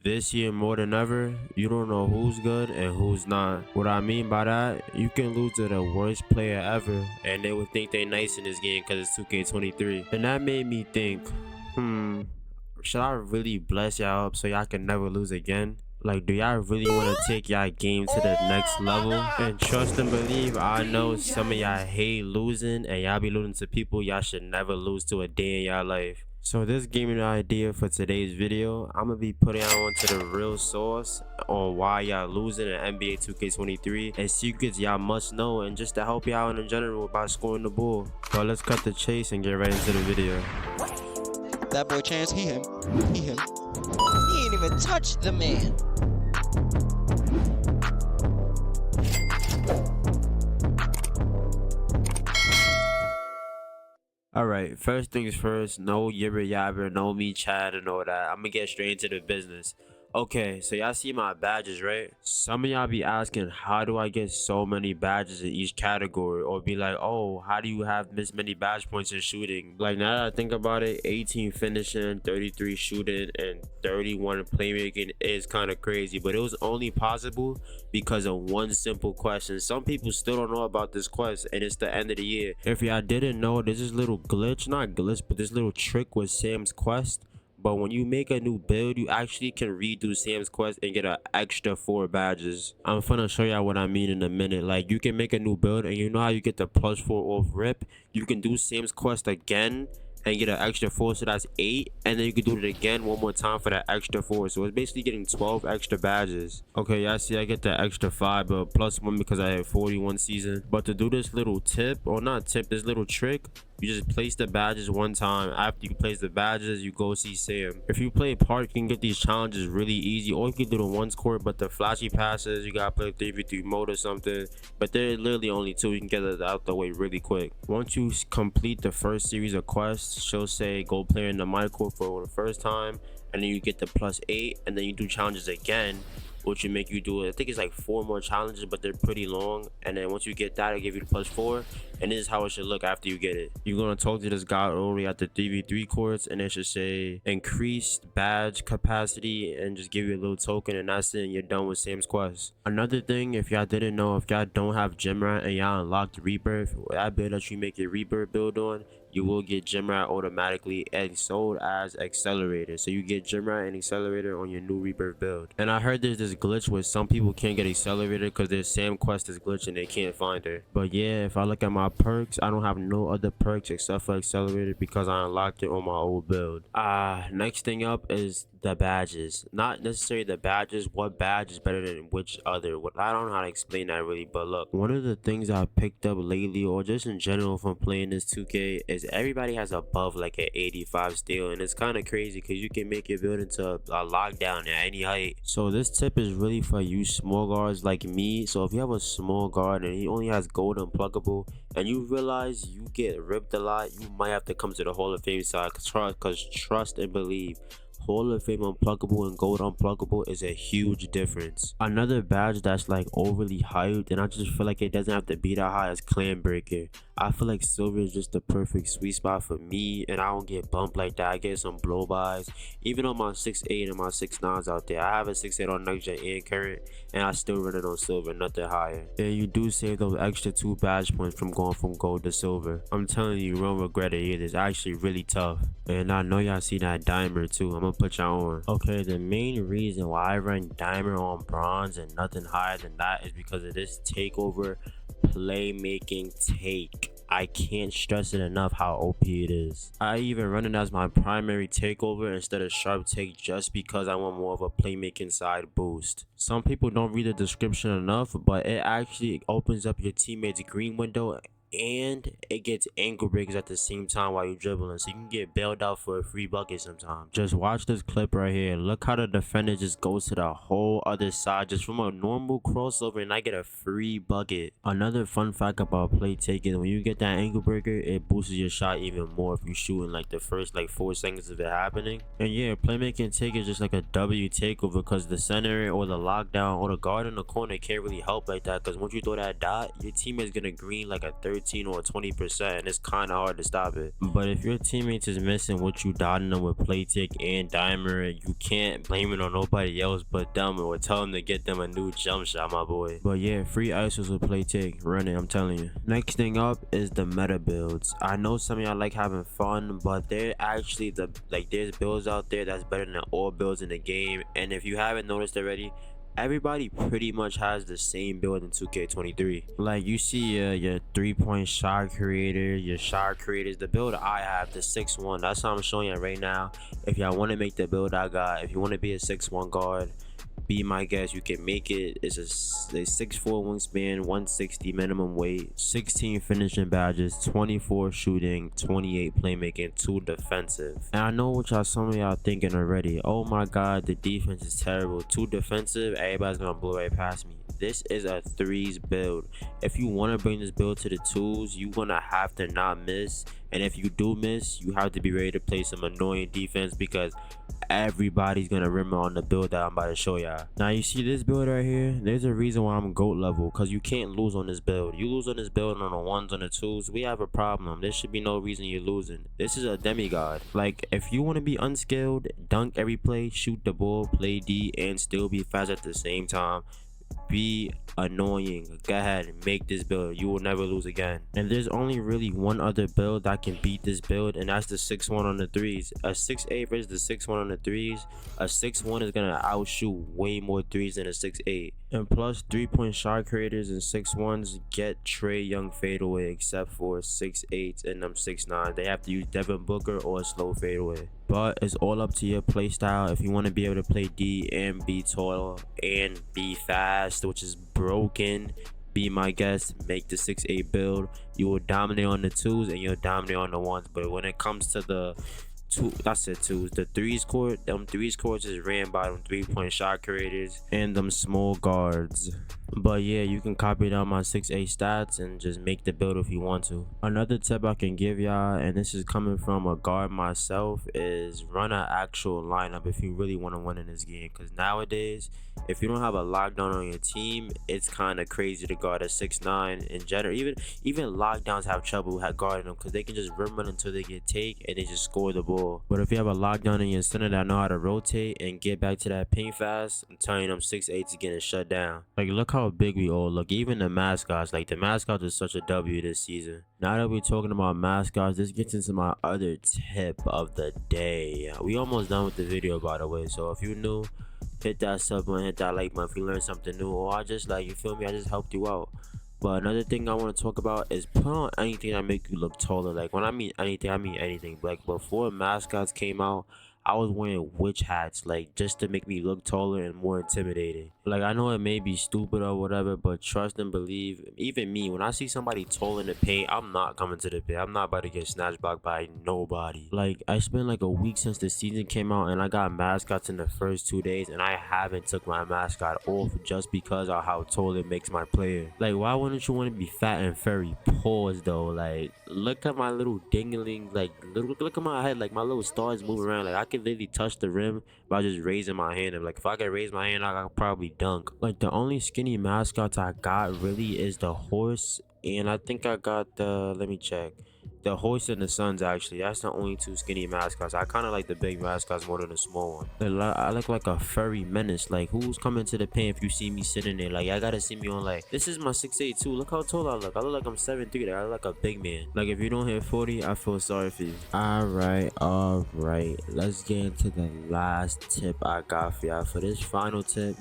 This year more than ever, you don't know who's good and who's not. What I mean by that, you can lose to the worst player ever and they would think they nice in this game because it's 2K23. And that made me think, should I really bless y'all up so y'all can never lose again? Like, do y'all really want to take y'all game to the next level? And trust and believe, I know some of y'all hate losing and y'all be losing to people y'all should never lose to a day in y'all life. So this gave me the idea for today's video. I'm gonna be putting out onto the real source on why y'all losing in NBA 2K23 and secrets y'all must know, and just to help y'all out in general by scoring the ball. But let's cut the chase and get right into the video. That boy Chance, he him. He ain't even touched the man. Alright, first things first, no yibber yabber, no me chat and all that. I'm gonna get straight into the business. Okay, so y'all see my badges, right? Some of y'all be asking, how do I get so many badges in each category? Or be like, oh, how do you have this many badge points in shooting? Like, now that I think about it, 18 finishing, 33 shooting, and 31 playmaking is kind of crazy. But it was only possible because of one simple question. Some people still don't know about this quest, and it's the end of the year. If y'all didn't know, there's this little glitch, not glitch, but this little trick with Sam's quest. But when you make a new build, you actually can redo Sam's quest and get an extra 4 badges. I'm finna show y'all what I mean in a minute. Like, you can make a new build and you know how you get the +4 off rip? You can do Sam's quest again and get an extra 4, so that's 8, and then you can do it again one more time for that extra 4, so it's basically getting 12 extra badges. Okay, y'all see I get the extra 5 but +1 because I had 41 season. But to do this little tip, or not tip, this little trick, you just place the badges one time. After you place the badges, you go see Sam. If you play park, you can get these challenges really easy, or you can do the ones court, but the flashy passes, you gotta play 3v3 mode or something, but they're literally only 2. You can get it out the way really quick. Once you complete the first series of quests, she'll say go play in the my court for the first time, and then you get the +8, and then you do challenges again, which will make you do it. I think it's like 4 more challenges, but they're pretty long. And then once you get that, it'll give you the +4, and this is how it should look after you get it. You're gonna talk to this guy early at the 3v3 courts, and it should say increased badge capacity, and just give you a little token, and that's it, and you're done with Sam's quest. Another thing, if y'all didn't know, if y'all don't have gym rat and y'all unlocked rebirth, that build that you make your rebirth build on, you will get gym rat automatically and sold as accelerator. So you get gym rat and accelerator on your new rebirth build. And I heard there's this glitch where some people can't get accelerator because their Sam quest is glitched and they can't find her. But yeah, if I look at my perks, I don't have no other perks except for accelerator because I unlocked it on my old build. Next thing up is the badges. Not necessarily the badges, what badge is better than which other. I don't know how to explain that really, but look, one of the things I picked up lately, or just in general from playing this 2K, is everybody has above like an 85 steal, and it's kind of crazy because you can make your build into a lockdown at any height. So this tip is really for you small guards like me. So if you have a small guard and he only has gold unpluckable, and you realize you get ripped a lot, you might have to come to the Hall of Fame side, because trust and believe, Hall of Fame unpluckable and gold unpluckable is a huge difference. Another badge that's like overly hyped, and I just feel like it doesn't have to be that high, is Clan Breaker. I feel like silver is just the perfect sweet spot for me, and I don't get bumped like that. I get some blow-bys. Even on my 6'8 and my 6'9s out there, I have a 6'8 on next gen and current, and I still run it on silver, nothing higher. And you do save those extra 2 badge points from going from gold to silver. I'm telling you, you won't regret it either. It's actually really tough. And I know y'all see that dimer too. I'm gonna put y'all on. Okay, the main reason why I run dimer on bronze and nothing higher than that is because of this takeover playmaking take. I can't stress it enough how OP it is. I even run it as my primary takeover instead of sharp take just because I want more of a playmaking side boost. Some people don't read the description enough, but it actually opens up your teammate's green window and it gets ankle breakers at the same time while you're dribbling, so you can get bailed out for a free bucket sometimes. Just watch this clip right here. Look how the defender just goes to the whole other side just from a normal crossover, and I get a free bucket. Another fun fact about play take is when you get that ankle breaker, it boosts your shot even more if you shoot in like the first like 4 seconds of it happening. And yeah, playmaking take is just like a W takeover because the center or the lockdown or the guard in the corner can't really help like that, because once you throw that dot, your teammate's gonna green like a 13 15 or 20%, and it's kind of hard to stop it. But if your teammates is missing what you dotting them with play tick and dimer, you can't blame it on nobody else but them, or tell them to get them a new jump shot, my boy. But yeah, free isos with play tick, run it, I'm telling you. Next thing up is the meta builds. I know some of y'all like having fun, but they're actually there's builds out there that's better than all builds in the game. And if you haven't noticed already, everybody pretty much has the same build in 2K23. Like you see your 3-point shot creator, your shot creators. The build I have, the 6'1", that's how I'm showing you right now. If y'all want to make the build I got, if you want to be a 6'1" guard, be my guest, you can make it. It's a 6'4" wingspan, 160 minimum weight, 16 finishing badges, 24 shooting, 28 playmaking, 2 defensive. And I know what some of y'all thinking already. Oh my god, the defense is terrible. 2 defensive, everybody's gonna blow right past me. This is a 3s build. If you want to bring this build to the 2s, you're gonna have to not miss. And if you do miss, you have to be ready to play some annoying defense, because everybody's gonna remember on the build that I'm about to show y'all. Now you see this build right here, there's a reason why I'm GOAT level, because you can't lose on this build. You lose on this build on the 1s, on the 2s, we have a problem. There should be no reason you're losing. This is a demigod. Like, if you want to be unskilled, dunk every play, shoot the ball, play D, and still be fast at the same time, be annoying, go ahead and make this build. You will never lose again. And there's only really one other build that can beat this build, and that's the 6'1" on the 3s. A 6'8" versus the 6'1" on the 3s. A 6'1" is gonna outshoot way more 3s than a 6'8". And plus, 3-point shot creators and 6'1s get Trae Young fadeaway, except for 6'8s and them 6'9s. They have to use Devin Booker or a slow fadeaway. But it's all up to your play style. If you want to be able to play D and be tall and be fast, which is broken, be my guest, make the 6'8" build. You will dominate on the 2s and you'll dominate on the 1s. But when it comes to the 2s, the 3s court, them 3s courts is ran by them 3-point shot creators and them small guards. But yeah, you can copy down my 6'8" stats and just make the build if you want to. Another tip I can give y'all, and this is coming from a guard myself, is run an actual lineup if you really want to win in this game. Because nowadays, if you don't have a lockdown on your team, it's kind of crazy to guard a 6'9". In general, even lockdowns have trouble guarding them, because they can just rim run until they get take and they just score the ball. But if you have a lockdown in your center that know how to rotate and get back to that paint fast, I'm telling you, them 6'8s are getting shut down. Like, look how big we all look. Even the mascots, like the mascots is such a W this season. Now that we're talking about mascots, this gets into my other tip of the day. We almost done with the video, by the way, so if you're new, hit that sub button, hit that like button if you learned something new, or I just, like, you feel me, I just helped you out. But another thing I want to talk about is put on anything that make you look taller. Like, when I mean anything, I mean anything. Like, before mascots came out, I was wearing witch hats, like, just to make me look taller and more intimidating. Like, I know it may be stupid or whatever, but trust and believe, even me, when I see somebody tall in the paint, I'm not coming to the paint. I'm not about to get snatch blocked by nobody. Like, I spent like a week since the season came out, and I got mascots in the first 2 days, and I haven't took my mascot off just because of how tall it makes my player. Like, why wouldn't you want to be fat and furry? Pause though. Like, look at my little dingling, like, look at my head, like my little stars moving around. Like, I can literally touch the rim by just raising my hand. And like, if I could raise my hand, I could probably dunk. Like, the only skinny mascots I got really is the horse, and I think I got the, let me check, the horse and the Suns. Actually, that's the only 2 skinny mascots. I kind of like the big mascots more than the small one. I look like a furry menace. Like, who's coming to the paint if you see me sitting there? Like, I gotta see me on, like, this is my 6'8" too. Look how tall I look. I look like I'm 7'3". Like, I look like a big man. Like, if you don't hit 40, I feel sorry for you. All right, let's get into the last tip I got for y'all. For this final tip,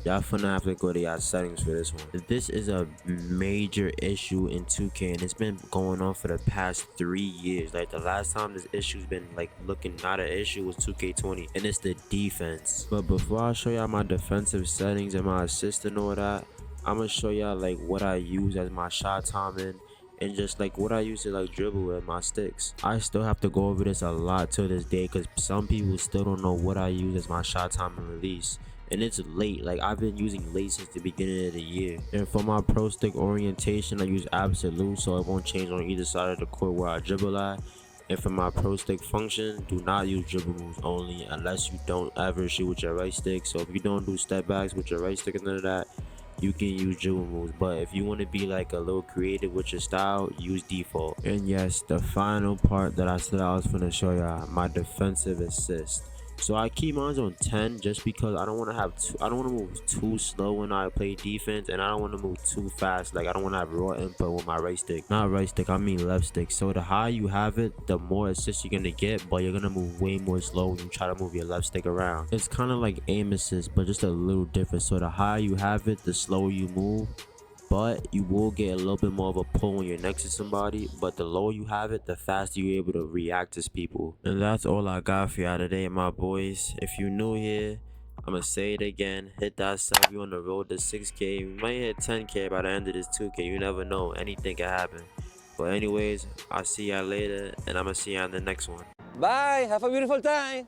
y'all finna have to go to y'all settings for this one. This is a major issue in 2K, and it's been going on for the past 3 years. Like, the last time this issue's been like looking not an issue was 2K20, and it's the defense. But before I show y'all my defensive settings and my assist and all that, I'm gonna show y'all like what I use as my shot timing, and just like what I use to like dribble with my sticks. I still have to go over this a lot to this day, because some people still don't know what I use as my shot time and release. And it's late. Like, I've been using late since the beginning of the year. And for my pro stick orientation, I use absolute, so it won't change on either side of the court where I dribble at. And for my pro stick function, do not use dribble moves only unless you don't ever shoot with your right stick. So if you don't do step backs with your right stick and none of that, you can use dribble moves. But if you want to be like a little creative with your style, use default. And yes, the final part that I said I was gonna show y'all, my defensive assist. So I keep mine on 10 just because I don't want to I don't want to move too slow when I play defense, and I don't want to move too fast. Like I don't want to have raw input with my right stick. Not right stick, I mean left stick. So the higher you have it, the more assists you're gonna get, but you're gonna move way more slow when you try to move your left stick around. It's kind of like aim assist, but just a little different. So the higher you have it, the slower you move, but you will get a little bit more of a pull when you're next to somebody. But the lower you have it, the faster you're able to react to people. And that's all I got for y'all today, my boys. If you new here, I'm gonna say it again, hit that sub. You on the road to 6K, we might hit 10K by the end of this 2K. You never know, anything can happen. But anyways, I'll see y'all later, and I'm gonna see y'all in the next one. Bye. Have a beautiful time.